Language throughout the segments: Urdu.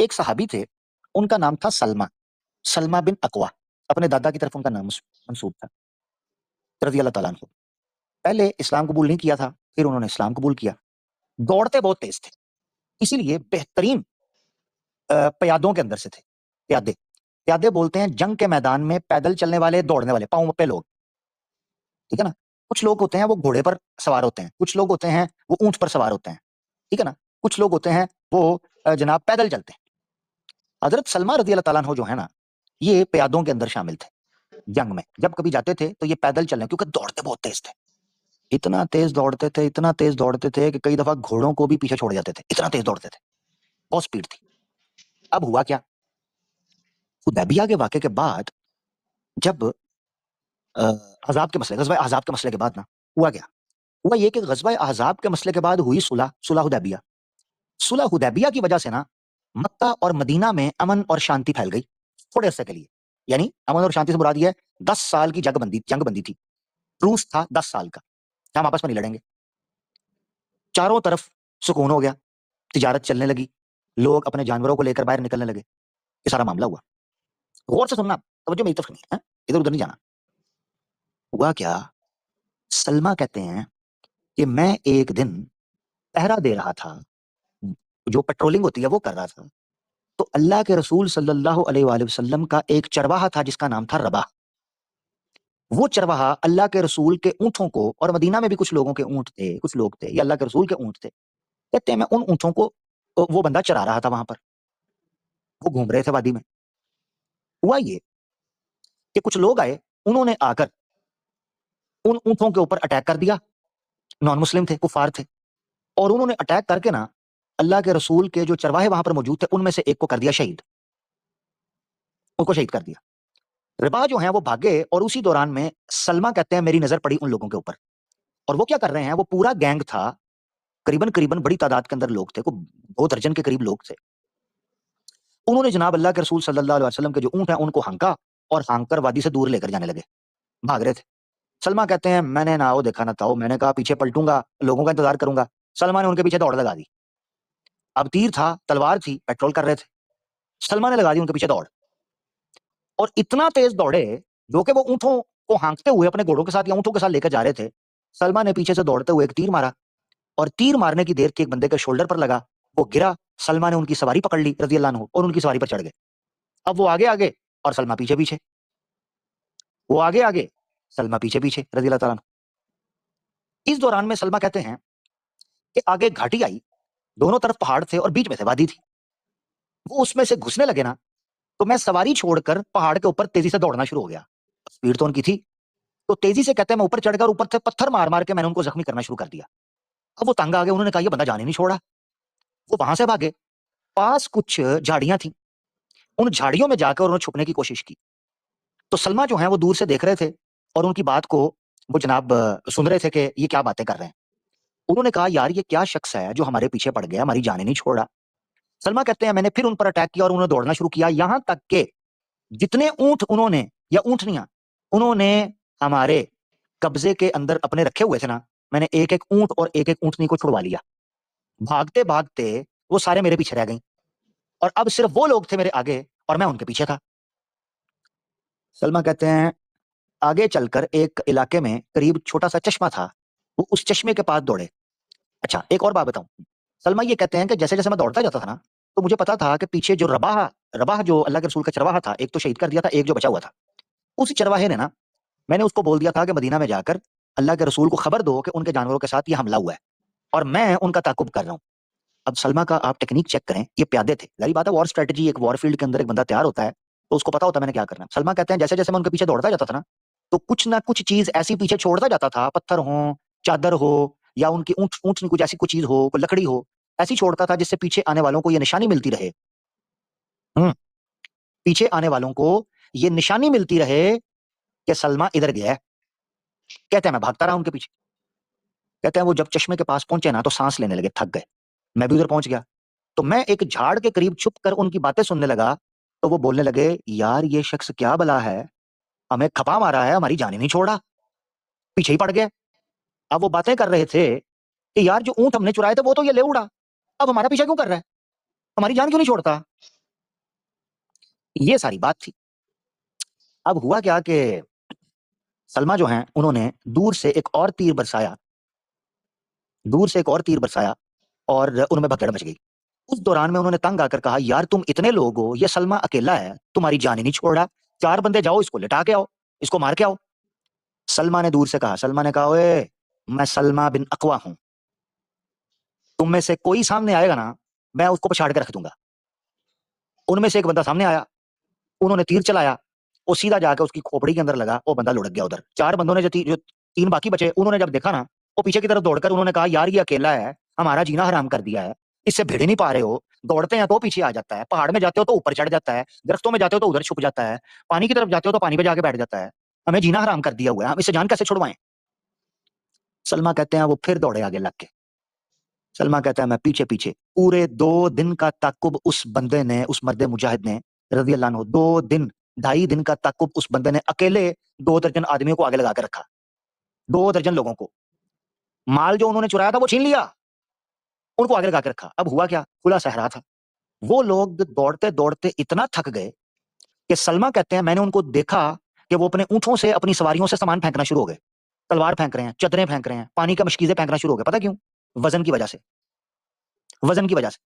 ایک صحابی تھے، ان کا نام تھا سلمہ بن اقوا، اپنے دادا کی طرف ان کا نام منسوب تھا رضی اللہ تعالیٰ عنہ۔ پہلے اسلام قبول نہیں کیا تھا، پھر انہوں نے اسلام قبول کیا۔ دوڑتے بہت تیز تھے، اسی لیے بہترین پیادوں کے اندر سے تھے۔ پیادے بولتے ہیں جنگ کے میدان میں پیدل چلنے والے، دوڑنے والے، پاؤں پہ لوگ، ٹھیک ہے نا۔ کچھ لوگ ہوتے ہیں وہ گھوڑے پر سوار ہوتے ہیں، کچھ لوگ ہوتے ہیں وہ اونٹ پر سوار ہوتے ہیں، ٹھیک ہے نا، کچھ لوگ ہوتے ہیں وہ جناب پیدل چلتے ہیں۔ حضرت سلمہ رضی اللہ تعالیٰ عنہ جو ہے نا، یہ پیادوں کے اندر شامل تھے۔ جنگ میں جب کبھی جاتے تھے تو یہ پیدل چلنے، کیونکہ دوڑتے بہت تیز تھے، اتنا تیز دوڑتے تھے کہ کئی دفعہ گھوڑوں کو بھی پیچھے چھوڑ جاتے تھے، اتنا تیز دوڑتے تھے، بہت سپیڈ تھی۔ اب ہوا کیا، حدیبیہ کے واقعے کے بعد جب احزاب کے مسئلے، غزوہ احزاب کے مسئلے کے بعد نا ہوا کیا، ہوا یہ کہ غزوہ احزاب کے مسئلے کے بعد ہوئی صلح حدیبیہ۔ صلح حدیبیہ کی وجہ سے نا مکہ اور مدینہ میں امن اور شانتی پھیل گئی تھوڑے عرصے کے لیے۔ یعنی امن اور شانتی سے مراد یہ ہے 10 سال کی جنگ بندی تھی، روس تھا 10 سال کا، ہم آپس میں نہیں لڑیں گے، چاروں طرف سکون ہو گیا، تجارت چلنے لگی، لوگ اپنے جانوروں کو لے کر باہر نکلنے لگے، یہ سارا معاملہ ہوا۔ غور سے سننا، توجہ میری طرف نہیں ہے، ادھر ادھر نہیں جانا۔ ہوا کیا، سلمہ کہتے ہیں کہ میں ایک دن پہرا دے رہا تھا، جو پیٹرولنگ ہوتی ہے وہ کر رہا تھا، تو اللہ کے رسول صلی اللہ علیہ وآلہ وسلم کا ایک چرواہا تھا جس کا نام تھا رباح۔ وہ چرواہا اللہ کے رسول کے اونٹوں کو، اور مدینہ میں بھی کچھ لوگوں کے اونٹ تھے، کچھ لوگ تھے، یہ اللہ کے رسول کے اونٹ تھے، کہتے ہیں میں ان اونٹوں کو، وہ بندہ چرا رہا تھا وہاں پر، وہ گھوم رہے تھے وادی میں۔ ہوا یہ کہ کچھ لوگ آئے، انہوں نے آ کر ان اونٹوں کے اوپر اٹیک کر دیا، نان مسلم تھے، کفار تھے، اور انہوں نے اٹیک کر کے نا اللہ کے رسول کے جو چرواہے وہاں پر موجود تھے ان میں سے ایک کو کر دیا شہید، ان کو شہید کر دیا۔ ربا جو ہیں وہ بھاگے، اور اسی دوران میں سلمہ کہتے ہیں میری نظر پڑی ان لوگوں کے اوپر، اور وہ کیا کر رہے ہیں، وہ پورا گینگ تھا، قریباً بڑی تعداد کے اندر لوگ تھے، کوئی 2 درجن کے قریب لوگ تھے۔ انہوں نے جناب اللہ کے رسول صلی اللہ علیہ وسلم کے جو اونٹ ہیں ان کو ہانکا، اور ہانک کر وادی سے دور لے کر جانے لگے، بھاگ رہے تھے۔ سلمہ کہتے ہیں میں نے نہ وہ دیکھا نہ تھا، میں نے کہا پیچھے پلٹوں گا، لوگوں کا انتظار کروں گا۔ سلمہ نے ان کے پیچھے دوڑ لگا دی، اب تیر تھا، تلوار تھی، پیٹرول کر رہے تھے، سلمہ نے لگا دی ان کے پیچھے دوڑ، اور اتنا تیز دوڑے جو کہ وہ اونٹوں کو ہانکتے ہوئے اپنے گھوڑوں کے ساتھ یا اونٹوں کے ساتھ لے کر جا رہے تھے۔ سلمہ نے پیچھے سے دوڑتے ہوئے ایک تیر مارا، اور تیر مارنے کی دیر کے ایک بندے کے شولڈر پر لگا، وہ گرا، سلمہ نے ان کی سواری پکڑ لی رضی اللہ عنہ، اور ان کی سواری پر چڑھ گئے۔ اب وہ آگے آگے اور سلمہ پیچھے پیچھے، وہ آگے آگے، سلمہ پیچھے پیچھے رضی اللہ تعالیٰ عنہ۔ اس دوران میں سلمہ کہتے ہیں کہ آگے گھاٹی آئی، دونوں طرف پہاڑ تھے اور بیچ میں سے وادی تھی، وہ اس میں سے گھسنے لگے نا، تو میں سواری چھوڑ کر پہاڑ کے اوپر تیزی سے دوڑنا شروع ہو گیا، سپیڈ تو ان کی تھی، تو تیزی سے کہتے ہیں میں اوپر چڑھ کر اوپر سے پتھر مار مار کے میں نے ان کو زخمی کرنا شروع کر دیا۔ اب وہ تنگ آ گئے، انہوں نے کہا یہ بندہ جانے نہیں چھوڑا، وہ وہاں سے بھاگے، پاس کچھ جھاڑیاں تھیں، ان جھاڑیوں میں جا کر انہوں نے چھپنے کی کوشش کی، تو سلمہ جو ہیں وہ دور سے دیکھ رہے تھے، اور ان کی بات کو وہ جناب سن رہے تھے کہ یہ کیا باتیں کر رہے ہیں۔ انہوں نے کہا یار یہ کیا شخص ہے جو ہمارے پیچھے پڑ گیا، ہماری جانیں نہیں چھوڑا۔ سلمہ کہتے ہیں میں نے پھر ان پر اٹیک کیا، اور انہوں نے دوڑنا شروع کیا، یہاں تک کہ جتنے اونٹ انہوں نے، یا اونٹنیاں انہوں نے ہمارے قبضے کے اندر اپنے رکھے ہوئے تھے نا، میں نے ایک ایک اونٹ اور ایک ایک اونٹنی کو چھڑوا لیا، بھاگتے بھاگتے وہ سارے میرے پیچھے رہ گئیں، اور اب صرف وہ لوگ تھے میرے آگے اور میں ان کے پیچھے تھا۔ سلمہ کہتے ہیں آگے چل کر ایک علاقے میں قریب چھوٹا سا چشمہ تھا، وہ اس چشمے کے پاس دوڑے۔ اچھا ایک اور بات بتاؤں، سلمہ یہ کہتے ہیں کہ جیسے جیسے میں دوڑتا جاتا تھا نا، تو مجھے پتا تھا کہ پیچھے جو رباح جو اللہ کے رسول کا چرواہا تھا، ایک تو شہید کر دیا تھا، ایک جو بچا ہوا تھا، اس چرواہے نے نا، میں نے اس کو بول دیا تھا کہ مدینہ میں جا کر اللہ کے رسول کو خبر دو کہ ان کے جانوروں کے ساتھ یہ حملہ ہوا ہے، اور میں ان کا تعاقب کر رہا ہوں۔ اب سلمہ کا آپ ٹیکنیک چیک کریں، یہ پیادے تھے، ظاہر بات ہے وار اسٹریٹجی، ایک وار فیلڈ کے اندر ایک بندہ تیار ہوتا ہے تو اس کو پتا ہوتا ہے میں نے کیا کرنا ہے۔ سلمہ کہتے ہیں جیسے جیسے میں ان کے پیچھے دوڑتا جاتا تھا نا، تو کچھ نہ کچھ چیز ایسی پیچھے چھوڑتا جاتا تھا، پتھر ہوں، چادر ہو، یا ان کی اونٹ کچھ ایسی کچھ چیز ہو، کوئی لکڑی ہو، ایسی چھوڑتا تھا جس سے پیچھے آنے والوں کو یہ نشانی ملتی رہے، پیچھے آنے والوں کو یہ نشانی ملتی رہے کہ سلمہ ادھر گیا ہے۔ کہتے ہیں میں بھاگتا رہا ان کے پیچھے، کہتے ہیں وہ جب چشمے کے پاس پہنچے نا تو سانس لینے لگے، تھک گئے، میں بھی ادھر پہنچ گیا، تو میں ایک جھاڑ کے قریب چھپ کر ان کی باتیں سننے لگا، تو وہ بولنے لگے یار یہ شخص کیا بلا ہے، ہمیں کھپا مارا ہے، ہماری جان ہی نہیں چھوڑا، پیچھے ہی پڑ گئے۔ اب وہ باتیں کر رہے تھے کہ یار جو اونٹ ہم نے چرائے تھے وہ تو یہ لے اڑا، اب ہمارا پیچھا کیوں کر رہا ہے، ہماری جان کیوں نہیں چھوڑتا۔ یہ ساری بات تھی. اب ہوا کیا کہ سلما جو ہیں انہوں نے دور سے ایک اور تیر برسایا اور ان میں بھگدڑ مچ گئی. اس دوران میں انہوں نے تنگ آ کر کہا یار تم اتنے لوگ ہو, یہ سلما اکیلا ہے, تمہاری جان ہی نہیں چھوڑ رہا, 4 بندے جاؤ اس کو لٹا کے آؤ, اس کو مار کے آؤ. سلما نے دور سے کہا, سلما نے کہا اوے میں سلما بن اقوا ہوں, تم میں سے کوئی سامنے آئے گا نا میں اس کو پچھاڑ کے رکھ دوں گا. ان میں سے ایک بندہ سامنے آیا, انہوں نے تیر چلایا, وہ سیدھا جا کے اس کی کھوپڑی کے اندر لگا, وہ بندہ لڑک گیا ادھر. 4 بندوں نے جو 3 باقی بچے انہوں نے جب دیکھا نا, وہ پیچھے کی طرف دوڑ کر انہوں نے کہا یار یہ اکیلا ہے, ہمارا جینا حرام کر دیا ہے, اس سے بھیڑ نہیں پا رہے ہو, دوڑتے ہیں تو پیچھے آ جاتا ہے, پہاڑ میں جاتے ہو تو اوپر چڑھ جاتا ہے, درختوں میں جاتے ہو تو ادھر چھپ جاتا ہے, پانی کی طرف جاتے ہو تو پانی پہ جا کے بیٹھ جاتا ہے, ہمیں جینا حرام کر دیا ہوا ہے, ہم اسے جان کیسے چھڑوائیں. سلما کہتے ہیں وہ پھر دوڑے آگے لگ کے. سلما کہتا ہے میں پیچھے پیچھے پورے 2 دن کا تعقب اس بندے نے, اس مرد مجاہد نے رضی اللہ عنہ, 2 دن 2.5 دن کا تعقب اس بندے نے اکیلے 2 درجن آدمیوں کو آگے لگا کے رکھا, 2 درجن لوگوں کو. مال جو انہوں نے چرایا تھا وہ چھین لیا, ان کو آگے لگا کے رکھا. اب ہوا کیا, کھلا صحرا تھا. وہ لوگ دوڑتے دوڑتے اتنا تھک گئے کہ سلما کہتے ہیں میں نے ان کو دیکھا کہ وہ اپنے اونٹوں سے, اپنی سواریوں سے سامان پھینکنا شروع ہو گئے, تلوار پھینک رہے ہیں, چدریں پھینک رہے ہیں, پانی کا مشکیزیں پھینکنا شروع ہو گئے. پتہ کیوں؟ وزن کی وجہ سے, وزن کی وجہ سے.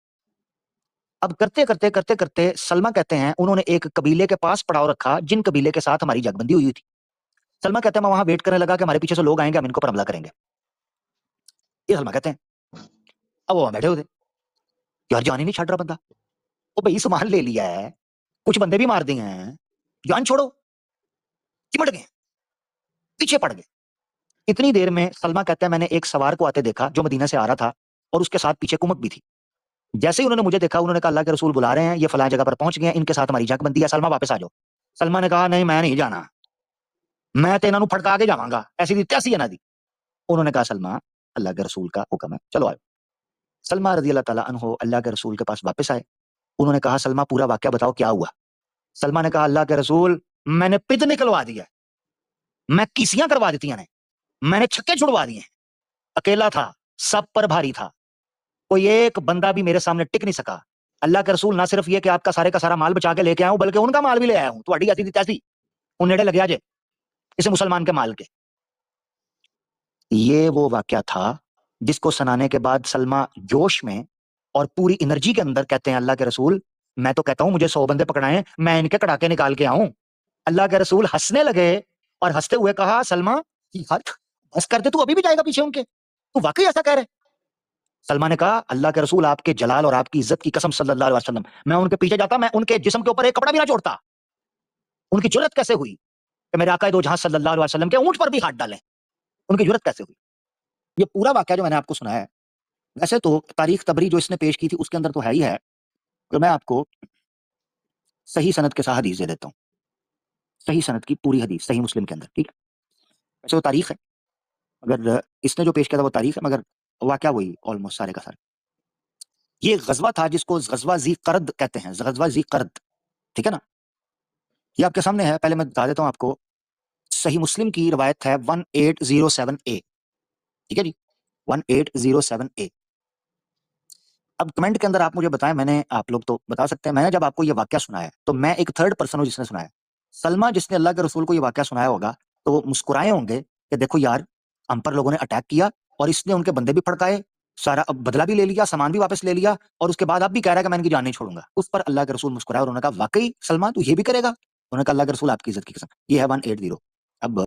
اب کرتے کرتے کرتے کرتے سلما کہتے ہیں انہوں نے ایک قبیلے کے پاس پڑاؤ رکھا جن قبیلے کے ساتھ ہماری جگ بندی ہوئی تھی. سلما کہتے ہیں میں وہاں ویٹ کرنے لگا کہ ہمارے پیچھے سے لوگ آئیں گے, ہم ان کو پر حملہ کریں گے. یہ سلما کہتے ہیں. اب وہ وہاں بیٹھے ہوتے, یار جان ہی نہیں چھڑ رہا بندہ, وہ بھائی سامان لے لیا ہے, کچھ بندے بھی مار دیے ہیں, جان چھوڑو, چمٹ گئے, پیچھے پڑ گئے. اتنی دیر میں سلما کہتا ہے میں نے ایک سوار کو آتے دیکھا جو مدینہ سے آ رہا تھا, اور اس کے ساتھ پیچھے کمک بھی تھی. جیسے ہی انہوں نے مجھے دیکھا انہوں نے کہا اللہ کے رسول بلا رہے ہیں, یہ فلاں جگہ پر پہنچ گئے ہیں, ان کے ساتھ ہماری جنگ بندی ہے, سلما واپس آ جاؤ. سلما نے کہا نہیں میں نہیں جانا, میں تو انہوں نے پھڑکا کے جاواں گا, ایسی دی تیسی ہے نا دی. انہوں نے کہا سلما اللہ کے رسول کا حکم ہے, چلو آئے. سلما رضی اللہ تعالیٰ عنہ اللہ کے رسول کے پاس واپس آئے. انہوں نے کہا سلما پورا واقعہ بتاؤ کیا ہوا. سلما نے کہا اللہ کے رسول میں نے پت نکلوا دیا, میں کیسیاں کروا دیتی ہیں, میں نے چھکے چھڑوا دیے, اکیلا تھا, سب پر بھاری تھا, کوئی ایک بندہ بھی میرے سامنے ٹک نہیں سکا. اللہ کے رسول نہ صرف یہ کہ آپ کا سارے کا سارا مال بچا کے لے کے آیا ہوں, بلکہ ان کا مال بھی لے آیا ہوں. تھوڑی ایسی تیسی ان نیڑے لگیا جے کسی مسلمان کے مال کے. یہ وہ واقعہ تھا جس کو سنانے کے بعد سلما جوش میں اور پوری انرجی کے اندر کہتے ہیں اللہ کے رسول میں تو کہتا ہوں مجھے 100 بندے پکڑائیں, میں ان کے کڑاکے نکال کے آؤں. اللہ کے رسول ہنسنے لگے اور ہنستے ہوئے کہا سلما بس کر دے, تو ابھی بھی جائے گا پیچھے ان کے, تو واقعی ایسا کہہ رہے. سلما نے کہا اللہ کے رسول آپ کے جلال اور آپ کی عزت کی قسم صلی اللہ علیہ وسلم, میں ان کے پیچھے جاتا, میں ان کے جسم کے اوپر ایک کپڑا بھی نہ چھوڑتا. ان کی جرت کیسے ہوئی کہ میرے آقا دو جہاں صلی اللہ علیہ وسلم کے اونٹ پر بھی ہاتھ ڈالیں, ان کی جرت کیسے ہوئی. یہ پورا واقعہ جو میں نے آپ کو سنایا ہے, ویسے تو تاریخ تبری جو اس نے پیش کی تھی اس کے اندر تو ہے ہی ہے, کہ میں آپ کو صحیح سند کے ساتھ حدیث دے دیتا ہوں, صحیح سند کی پوری حدیث صحیح مسلم کے اندر, ٹھیک ہے. ویسے وہ تاریخ ہے, اگر اس نے جو پیش کیا تھا وہ تاریخ ہے, مگر واقعہ وہی آلموسٹ سارے کا سارا. یہ غزوہ تھا جس کو غزوہ ذی قرد کہتے ہیں, غزوہ ذی قرد, ٹھیک ہے نا. یہ آپ کے سامنے ہے, پہلے میں بتا دیتا ہوں آپ کو. صحیح مسلم کی روایت ہے 1807A, ٹھیک ہے جی, 1807A. اب کمنٹ کے اندر آپ مجھے بتائیں, میں نے, آپ لوگ تو بتا سکتے ہیں, میں نے جب آپ کو یہ واقعہ سنایا تو میں ایک 3rd پرسن ہوں جس نے سنایا. سلما جس نے اللہ کے رسول کو یہ واقعہ سنایا ہوگا تو وہ مسکرائے ہوں گے کہ دیکھو یار ہم پر لوگوں نے اٹیک کیا اور اس نے ان کے بندے بھی پھڑکائے, سارا بدلہ بھی لے لیا, سامان بھی واپس لے لیا, اور اس کے بعد اب بھی کہہ رہا ہے کہ میں ان کی جان نہیں چھوڑوں گا. اس پر اللہ کے رسول مسکرائے اور انہوں نے کہا واقعی سلما تو یہ بھی کرے گا. انہوں نے کہا اللہ کے رسول آپ کی عزت کی قسم. یہ ہے 180. اب